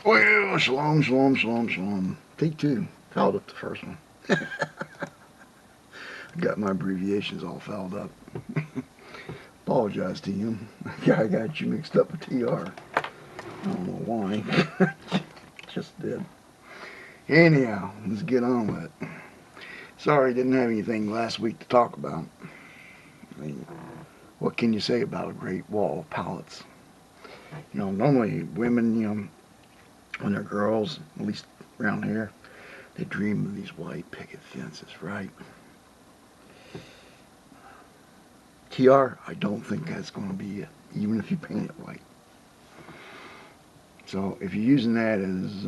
Well, shalom, shalom, shalom, shalom. Take two. Fouled up the first one. Got my abbreviations all fouled up. Apologize to you. I got you mixed up with TR. I don't know why. Just did. Anyhow, let's get on with it. Sorry, didn't have anything last week to talk about. I mean, what can you say about a great wall of pallets? Normally women, when they're girls, at least around here, they dream of these white picket fences, right? TR, I don't think that's going to be it, even if you paint it white. So if you're using that as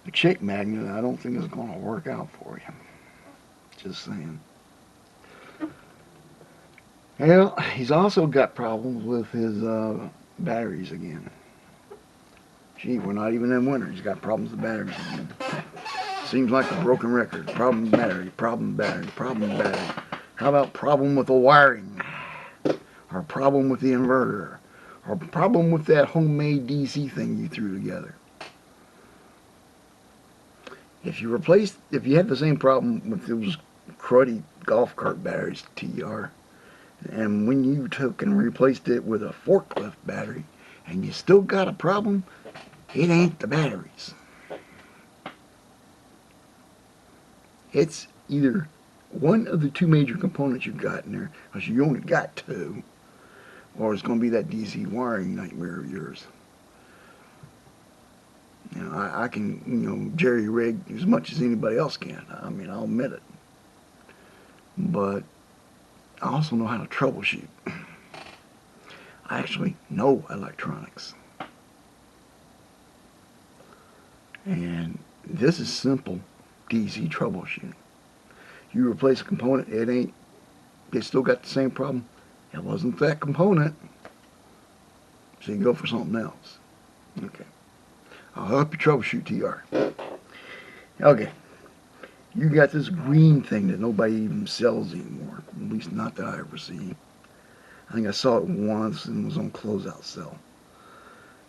a chick magnet, I don't think it's going to work out for you. Just saying. Well, he's also got problems with his batteries again. Gee, we're not even in winter. He's got problems with batteries again. Seems like a broken record. Problem battery, problem battery, problem battery. How about problem with the wiring? Or problem with the inverter? Or problem with that homemade DC thing you threw together? If you had the same problem with those cruddy golf cart batteries, TR, and when you took and replaced it with a forklift battery, and you still got a problem, it ain't the batteries. It's either one of the two major components you've got in there, because you only got two, or it's going to be that DC wiring nightmare of yours. I can, jerry rig as much as anybody else can. I mean, I'll admit it. But I also know how to troubleshoot. I actually know electronics. And this is simple DC troubleshooting. You replace a component, they still got the same problem. It wasn't that component. So you go for something else. Okay. I'll help you troubleshoot, TR. Okay. You got this green thing that nobody even sells anymore. At least not that I ever see. I think I saw it once and it was on closeout sale.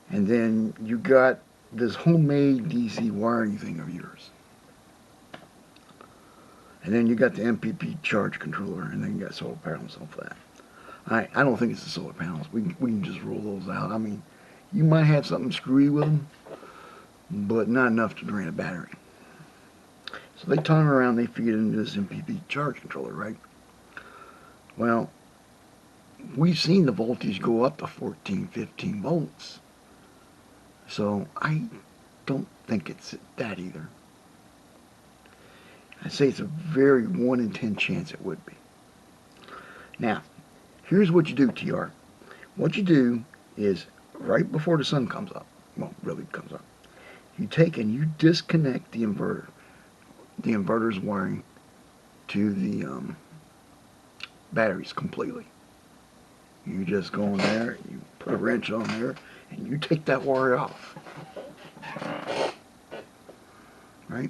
And then you got this homemade DC wiring thing of yours. And then you got the MPP charge controller, and then you got solar panels off that. I don't think it's the solar panels. We can just roll those out. I mean, you might have something screwy with them, but not enough to drain a battery. So they turn around, they feed it into this MPP charge controller, right? Well, we've seen the voltage go up to 14, 15 volts. So I don't think it's that either. I'd say it's a very 1 in 10 chance it would be. Now, here's what you do, TR. What you do is, right before the sun comes up, well, really comes up, you take and you disconnect the inverter. The inverter's wiring to the batteries completely. You just go in there, you put a wrench on there, and you take that wire off. Right?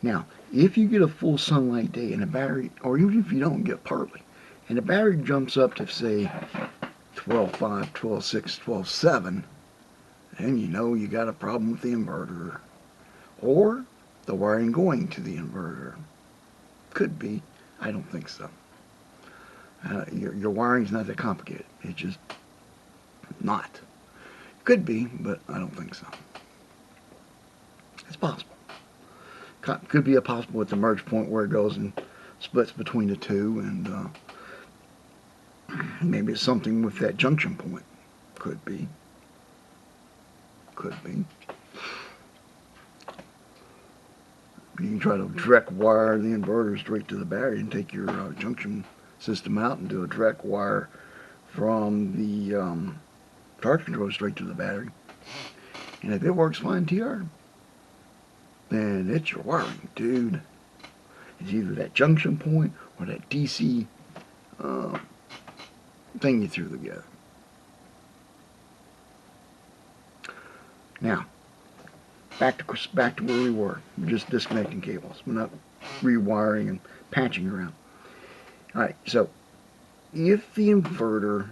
Now, if you get a full sunlight day and a battery, or even if you don't get partly, and the battery jumps up to, say, 12.5, 12.6, 12.7, then you know you got a problem with the inverter. Or the wiring going to the inverter. Could be. I don't think so. Your wiring's not that complicated. It's just not. Could be, but I don't think so. It's possible. Could be possible at the merge point where it goes and splits between the two, and maybe it's something with that junction point. Could be. Could be. You can try to direct wire the inverter straight to the battery and take your junction system out and do a direct wire from the charge controller straight to the battery. And if it works fine, TR, then it's your wiring, dude. It's either that junction point or that DC thing you threw together. Now, back to where we were. We're just disconnecting cables. We're not rewiring and patching around. Alright, so if the inverter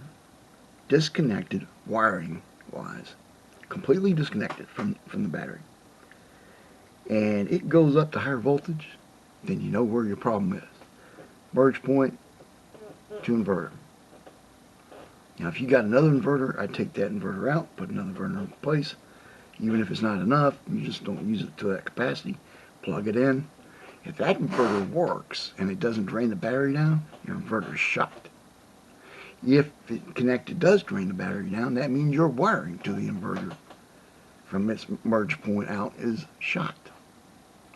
disconnected wiring-wise completely disconnected from the battery, and it goes up to higher voltage, then you know where your problem is. Merge point to inverter. Now if you got another inverter, I'd take that inverter out, put another inverter in place. Even if it's not enough, you just don't use it to that capacity. Plug it in. If that inverter works and it doesn't drain the battery down, your inverter is shot. If it connected does drain the battery down, that means your wiring to the inverter from its merge point out is shot.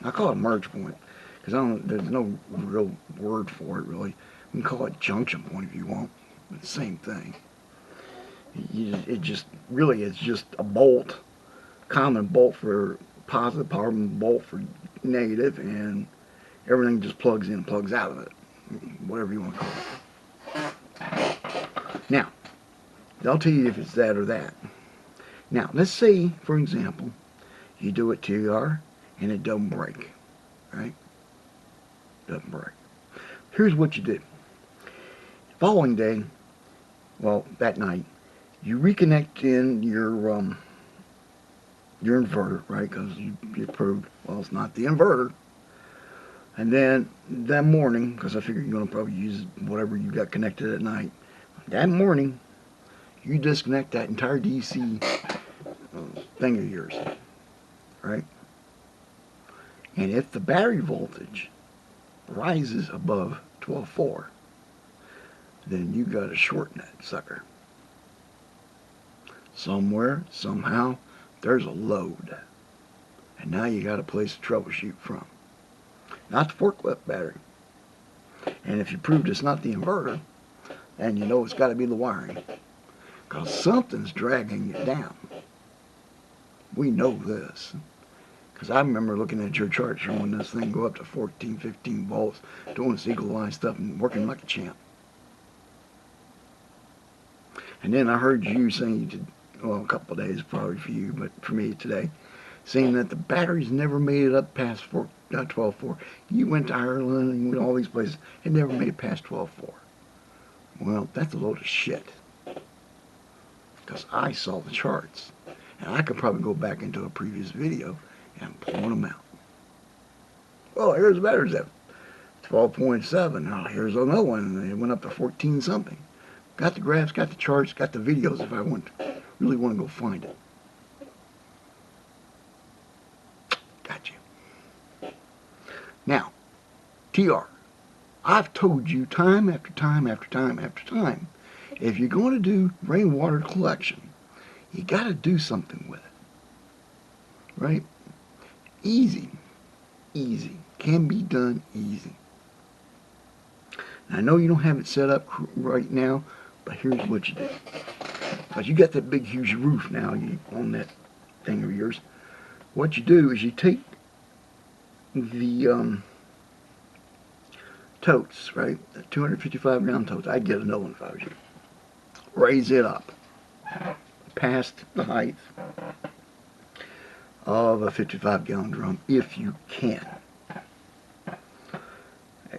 I call it merge point because there's no real word for it really. You can call it junction point if you want. It's the same thing. It just really is just a bolt, common bolt for positive, power bolt for negative, and everything just plugs in and plugs out of it, whatever you want to call it. Now, they'll tell you if it's that or that. Now, let's say, for example, you do it TR and it doesn't break, right? Doesn't break. Here's what you do. Following day, well, that night, you reconnect in your inverter, right? Because you proved, well, it's not the inverter. And then that morning, because I figure you're going to probably use whatever you got connected at night, that morning, you disconnect that entire DC thing of yours, right? And if the battery voltage rises above 12.4, then you got to shorten that sucker. Somewhere, somehow, there's a load. And now you got a place to troubleshoot from. Not the forklift battery. And if you proved it's not the inverter, then you know it's got to be the wiring. Because something's dragging it down. We know this. Because I remember looking at your chart showing this thing go up to 14, 15 volts, doing this eagle line stuff and working like a champ. And then I heard you saying you did, well, a couple of days probably for you, but for me today, saying that the batteries never made it up past 12.4. You went to Ireland and you went to all these places, it never made it past 12.4. Well, that's a load of shit. Because I saw the charts. And I could probably go back into a previous video and pull them out. Well, here's the batteries at 12.7. Now here's another one. It went up to 14 something. Got the graphs, got the charts, got the videos if I really want to go find it. Got you. Now, TR, I've told you time after time after time after time, if you're going to do rainwater collection, you got to do something with it. Right? Easy. Easy. Can be done easy. Now, I know you don't have it set up right now, but here's what you do. Because you got that big huge roof now on that thing of yours. What you do is you take the totes, right? The 255 gallon totes. I'd get another one if I was you. Raise it up past the height of a 55 gallon drum if you can.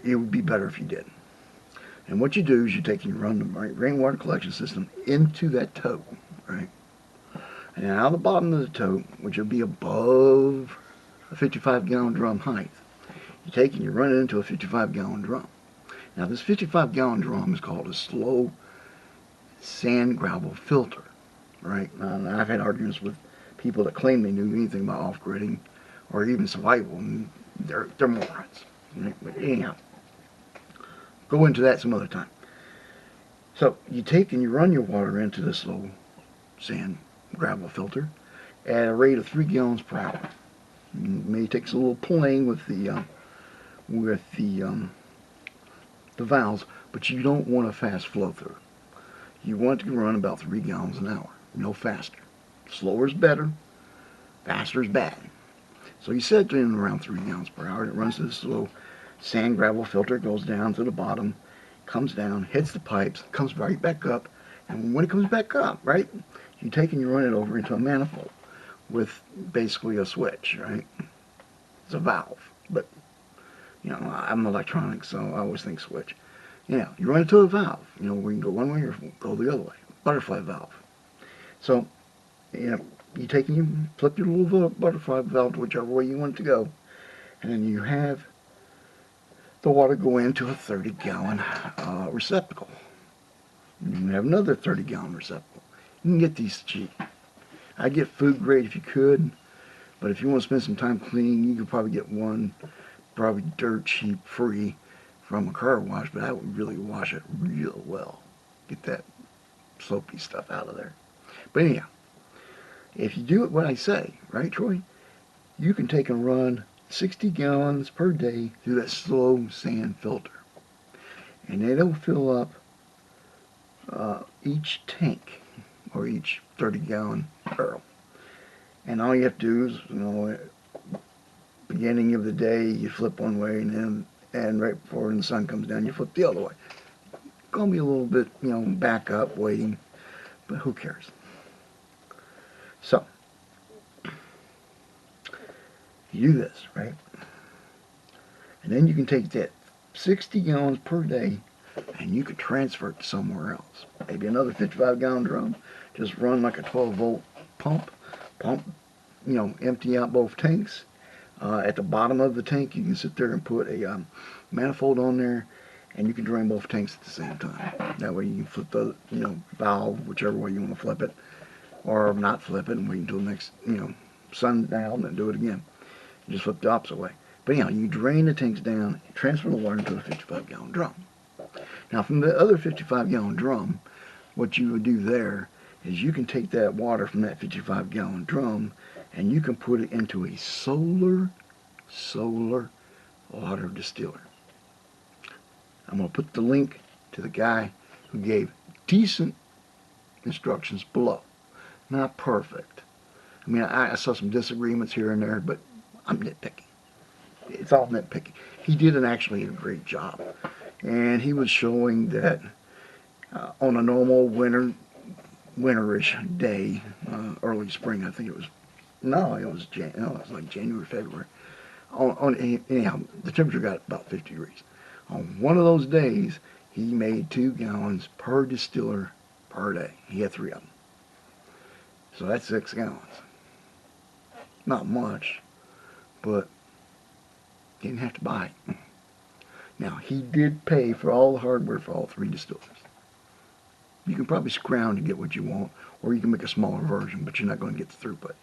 It would be better if you did. And what you do is you take and you run the rainwater collection system into that tote, right? And then out of the bottom of the tote, which will be above a 55 gallon drum height, you take and you run it into a 55 gallon drum. Now this 55 gallon drum is called a slow sand gravel filter, right? Now, I've had arguments with people that claim they knew anything about off-gridding or even survival, and they're morons. Right? But anyhow, go into that some other time. So you take and you run your water into this slow sand gravel filter at a rate of 3 gallons per hour. It may take a little playing with the valves, but you don't want a fast flow through. You want it to run about 3 gallons an hour, no faster. Slower is better, faster is bad. So you set it in around 3 gallons per hour. It runs to the slow sand gravel filter, goes down to the bottom, comes down, hits the pipes, comes right back up, and when it comes back up, right, you take and you run it over into a manifold with basically a switch, right? It's a valve, but you know, I'm electronics, so I always think switch. Yeah, you run it to a valve. You know, we can go one way or go the other way. Butterfly valve. So, you know, you take and you flip your little butterfly valve to whichever way you want it to go, and then you have the water go into a 30-gallon receptacle. You can have another 30-gallon receptacle. You can get these cheap. I'd get food grade if you could, but if you want to spend some time cleaning, you could probably get one, probably dirt cheap, free from a car wash, but I would really wash it real well. Get that soapy stuff out of there. But anyhow, if you do it what I say, right, Troy, you can take and run 60 gallons per day through that slow sand filter. And it'll fill up each tank, or each 30-gallon barrel. And all you have to do is, beginning of the day, you flip one way, and right before the sun comes down, you flip the other way. Gonna be a little bit, back up, waiting, but who cares? So, you do this, right? And then you can take that 60 gallons per day and you could transfer it to somewhere else. Maybe another 55-gallon drum. Just run like a 12-volt pump, empty out both tanks. At the bottom of the tank, you can sit there and put a manifold on there, and you can drain both tanks at the same time. That way you can flip the valve whichever way you want to flip it, or not flip it and wait until the next sun down and then do it again. You just flip the opposite way. But anyhow, you drain the tanks down, transfer the water into a 55-gallon drum. Now from the other 55-gallon drum, what you would do there is you can take that water from that 55-gallon drum and you can put it into a solar water distiller. I'm going to put the link to the guy who gave decent instructions below. Not perfect. I mean, I saw some disagreements here and there, but I'm nitpicking. It's all nitpicking. He did actually a great job. And he was showing that on a normal winterish day, early spring, I think it was, it was like January, February. Anyhow, the temperature got about 50 degrees. On one of those days, he made 2 gallons per distiller per day. He had 3 of them. So that's 6 gallons. Not much, but he didn't have to buy it. Now, he did pay for all the hardware for all 3 distillers. You can probably scrounge to get what you want, or you can make a smaller version, but you're not going to get the throughput.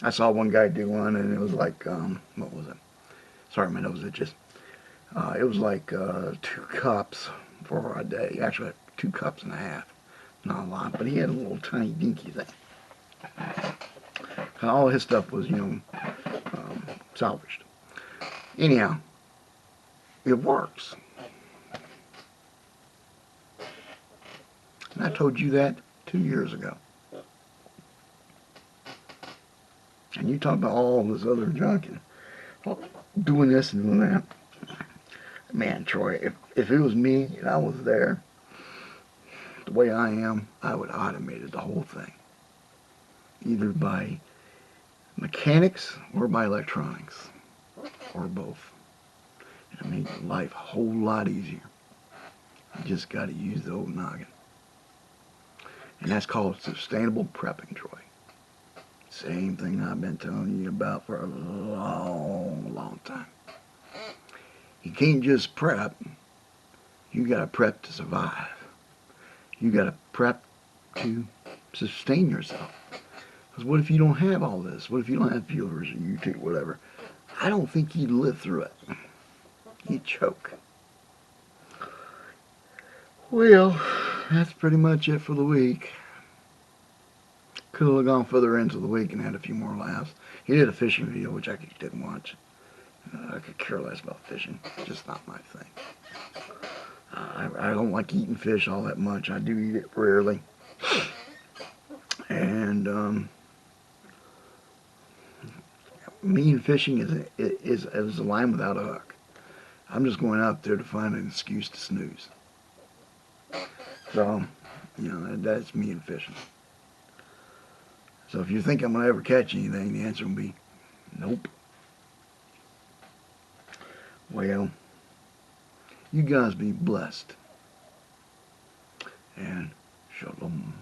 I saw one guy do one, and it was like, what was it? Sorry, my nose itches. It was like 2 cups for a day. Actually, 2 cups and a half. Not a lot, but he had a little tiny dinky thing. And all his stuff was, salvaged. Anyhow, it works. And I told you that 2 years ago. And you talk about all this other junk and doing this and doing that. Man, Troy, if it was me and I was there, the way I am, I would have automated the whole thing. Either by mechanics or by electronics. Or both. It'll make life a whole lot easier. You just got to use the old noggin. And that's called sustainable prepping, Troy. Same thing I've been telling you about for a long time. You can't just prep. You got to prep to survive. You got to prep to sustain yourself. Because what if you don't have all this? What if you don't have viewers or YouTube, whatever? I don't think you'd live through it. You'd choke. Well, that's pretty much it for the week. Could have gone further into the week and had a few more laughs. He did a fishing video, which I didn't watch. I could care less about fishing. It's just not my thing. I don't like eating fish all that much. I do eat it rarely. And me and fishing is a line without a hook. I'm just going out there to find an excuse to snooze. So, that's me and fishing. So if you think I'm going to ever catch anything, the answer will be nope. Well, you guys be blessed. And shalom.